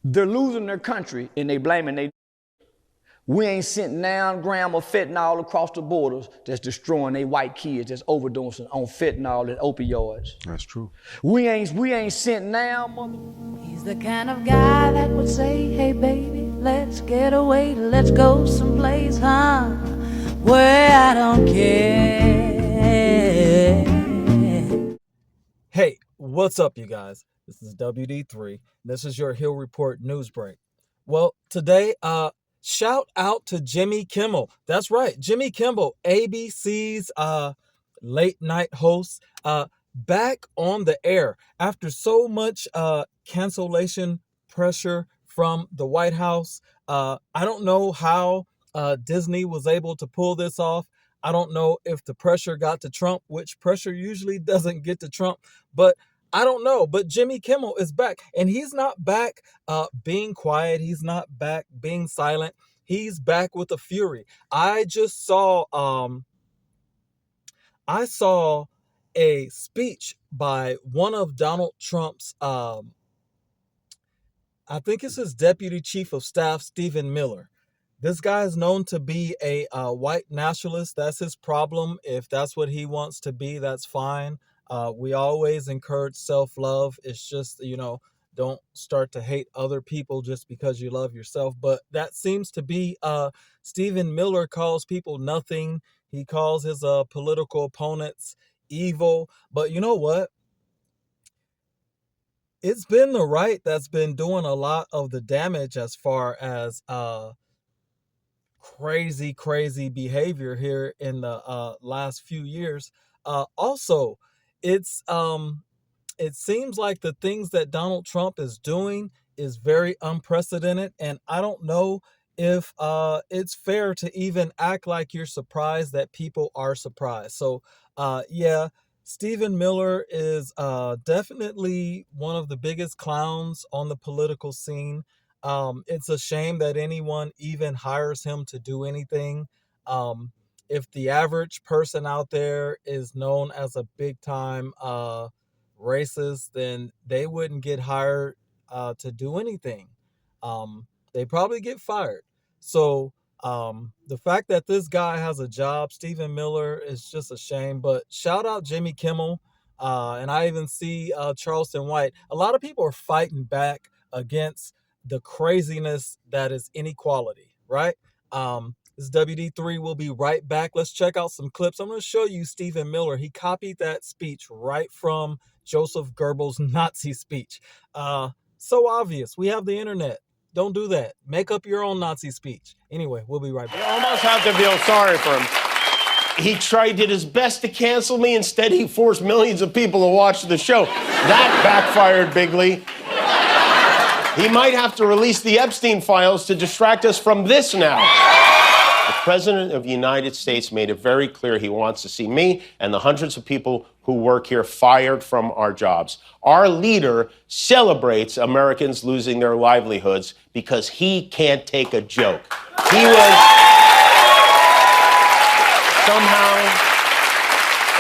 They're losing their country and they blaming they. We ain't sent 9 grams of fentanyl across the borders that's destroying they white kids that's overdosing on fentanyl and opioids. That's true. We ain't sent now, mother. He's the kind of guy that would say, hey baby, let's get away, let's go someplace, huh, where I don't care. Hey, what's up, you guys? This is WD3. This is your Hill Report news break. Well, today, shout out to Jimmy Kimmel. That's right, Jimmy Kimmel, ABC's late night host, back on the air after so much cancellation pressure from the White House. I don't know how Disney was able to pull this off. I don't know if the pressure got to Trump, which pressure usually doesn't get to Trump, but I don't know. But Jimmy Kimmel is back, and he's not back being quiet. He's not back being silent. He's back with a fury. I just saw a speech by one of Donald Trump's, I think it's his deputy chief of staff, Stephen Miller. This guy is known to be a white nationalist. That's his problem. If that's what he wants to be, that's fine. We always encourage self-love. It's just, don't start to hate other people just because you love yourself. But that seems to be, Stephen Miller calls people nothing. He calls his political opponents evil. But you know what? It's been the right that's been doing a lot of the damage as far as crazy behavior here in the last few years. Also, it seems like the things that Donald Trump is doing is very unprecedented, and I don't know if it's fair to even act like you're surprised that people are surprised. So yeah, Stephen Miller is definitely one of the biggest clowns on the political scene. It's a shame that anyone even hires him to do anything. If the average person out there is known as a big time racist, then they wouldn't get hired to do anything. They probably get fired. So the fact that this guy has a job, Stephen Miller, is just a shame. But shout out Jimmy Kimmel. And I even see Charleston White. A lot of people are fighting back against the craziness that is inequality, right? This is WD3. We'll be right back. Let's check out some clips. I'm going to show you Stephen Miller. He copied that speech right from Joseph Goebbels' Nazi speech. So obvious. We have the internet. Don't do that. Make up your own Nazi speech. Anyway, we'll be right back. You almost have to feel sorry for him. He did his best to cancel me. Instead, he forced millions of people to watch the show. That backfired bigly. He might have to release the Epstein files to distract us from this now. The President of the United States made it very clear he wants to see me and the hundreds of people who work here fired from our jobs. Our leader celebrates Americans losing their livelihoods because he can't take a joke. He was somehow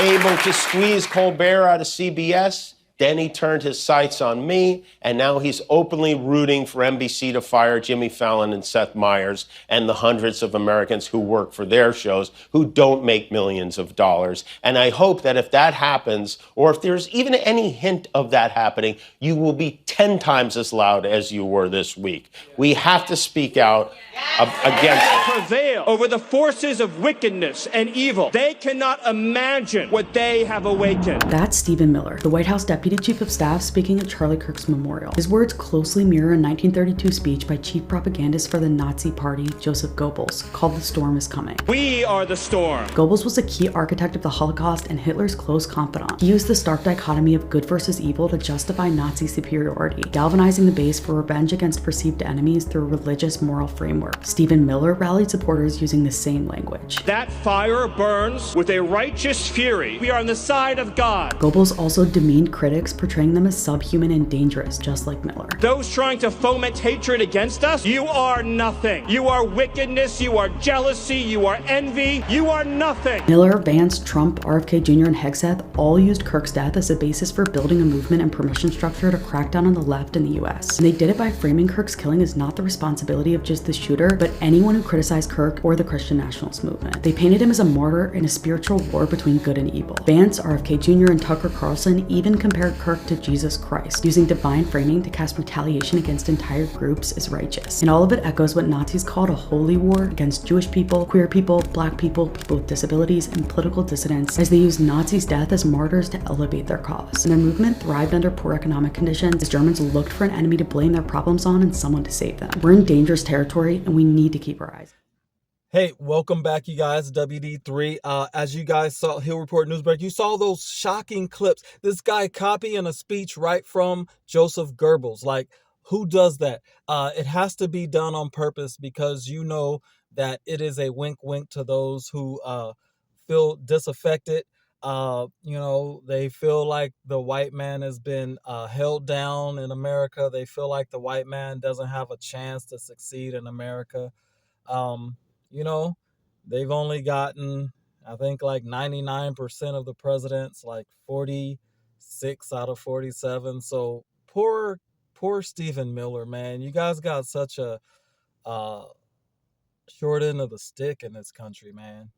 able to squeeze Colbert out of CBS. Then he turned his sights on me, and now he's openly rooting for NBC to fire Jimmy Fallon and Seth Meyers and the hundreds of Americans who work for their shows who don't make millions of dollars. And I hope that if that happens, or if there's even any hint of that happening, you will be 10 times as loud as you were this week. We have to speak out against it. Prevail over the forces of wickedness and evil. They cannot imagine what they have awakened. That's Stephen Miller, the White House Deputy Chief of Staff, speaking at Charlie Kirk's memorial. His words closely mirror a 1932 speech by chief propagandist for the Nazi Party, Joseph Goebbels, called "The Storm is Coming." We are the storm. Goebbels was a key architect of the Holocaust and Hitler's close confidant. He used the stark dichotomy of good versus evil to justify Nazi superiority, galvanizing the base for revenge against perceived enemies through a religious moral framework. Stephen Miller rallied supporters using the same language. That fire burns with a righteous fury. We are on the side of God. Goebbels also demeaned critics critics, portraying them as subhuman and dangerous, just like Miller. Those trying to foment hatred against us, you are nothing. You are wickedness, you are jealousy, you are envy, you are nothing. Miller, Vance, Trump, RFK Jr., and Hegseth all used Kirk's death as a basis for building a movement and permission structure to crack down on the left in the US. And they did it by framing Kirk's killing as not the responsibility of just the shooter, but anyone who criticized Kirk or the Christian nationalist movement. They painted him as a martyr in a spiritual war between good and evil. Vance, RFK Jr., and Tucker Carlson even compared Kirk to Jesus Christ, using divine framing to cast retaliation against entire groups as righteous. And all of it echoes what Nazis called a holy war against Jewish people, queer people, black people, people with disabilities, and political dissidents, as they used Nazis' death as martyrs to elevate their cause. And their movement thrived under poor economic conditions as Germans looked for an enemy to blame their problems on and someone to save them. We're in dangerous territory, and we need to keep our eyes. Hey, welcome back, you guys. WD3. As you guys saw, Hill Report Newsbreak, you saw those shocking clips. This guy copying a speech right from Joseph Goebbels. Like, who does that? It has to be done on purpose, because you know that it is a wink wink to those who feel disaffected. They feel like the white man has been held down in America. They feel like the white man doesn't have a chance to succeed in America. They've only gotten, I think, like 99% of the presidents, like 46 out of 47. So poor Stephen Miller, man. You guys got such a short end of the stick in this country, man.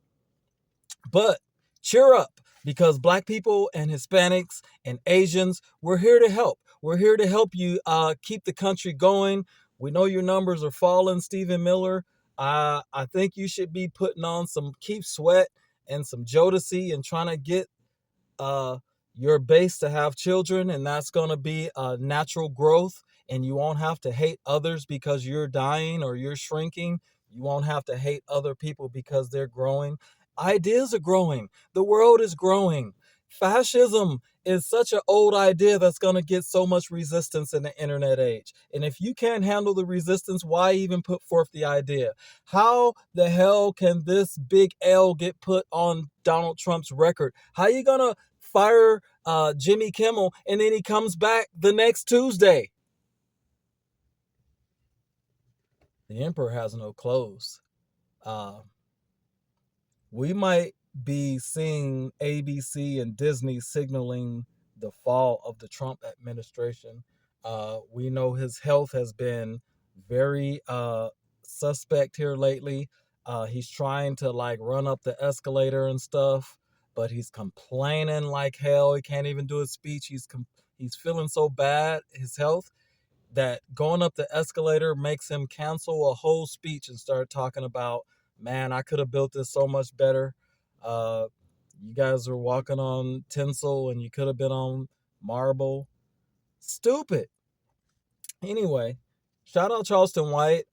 But cheer up, because Black people and Hispanics and Asians, we're here to help. We're here to help you keep the country going. We know your numbers are falling, Stephen Miller. I think you should be putting on some Keep Sweat and some Jodeci and trying to get your base to have children, and that's going to be natural growth, and you won't have to hate others because you're dying or you're shrinking. You won't have to hate other people because they're growing. Ideas are growing. The world is growing. Fascism is such an old idea that's going to get so much resistance in the internet age. And if you can't handle the resistance, why even put forth the idea? How the hell can this big L get put on Donald Trump's record? How are you going to fire Jimmy Kimmel and then he comes back the next Tuesday? The emperor has no clothes. We might be seeing ABC and Disney signaling the fall of the Trump administration. We know his health has been very suspect here lately. He's trying to run up the escalator and stuff, but he's complaining like hell. He can't even do his speech. He's feeling so bad, his health, that going up the escalator makes him cancel a whole speech and start talking about, man, I could have built this so much better. You guys are walking on tinsel and you could have been on marble. Stupid. Anyway, shout out Charleston White.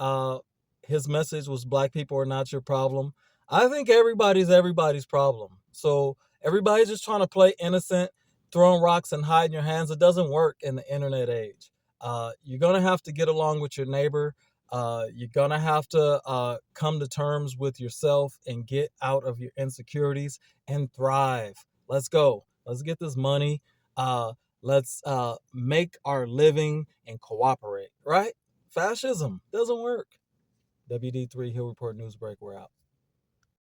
His message was Black people are not your problem. I think everybody's problem. So everybody's just trying to play innocent, throwing rocks and hiding your hands. It doesn't work in the internet age. You're going to have to get along with your neighbor. You're going to have to come to terms with yourself and get out of your insecurities and thrive. Let's go. Let's get this money. Let's make our living and cooperate, right? Fascism doesn't work. WD3 Hill Report Newsbreak, we're out.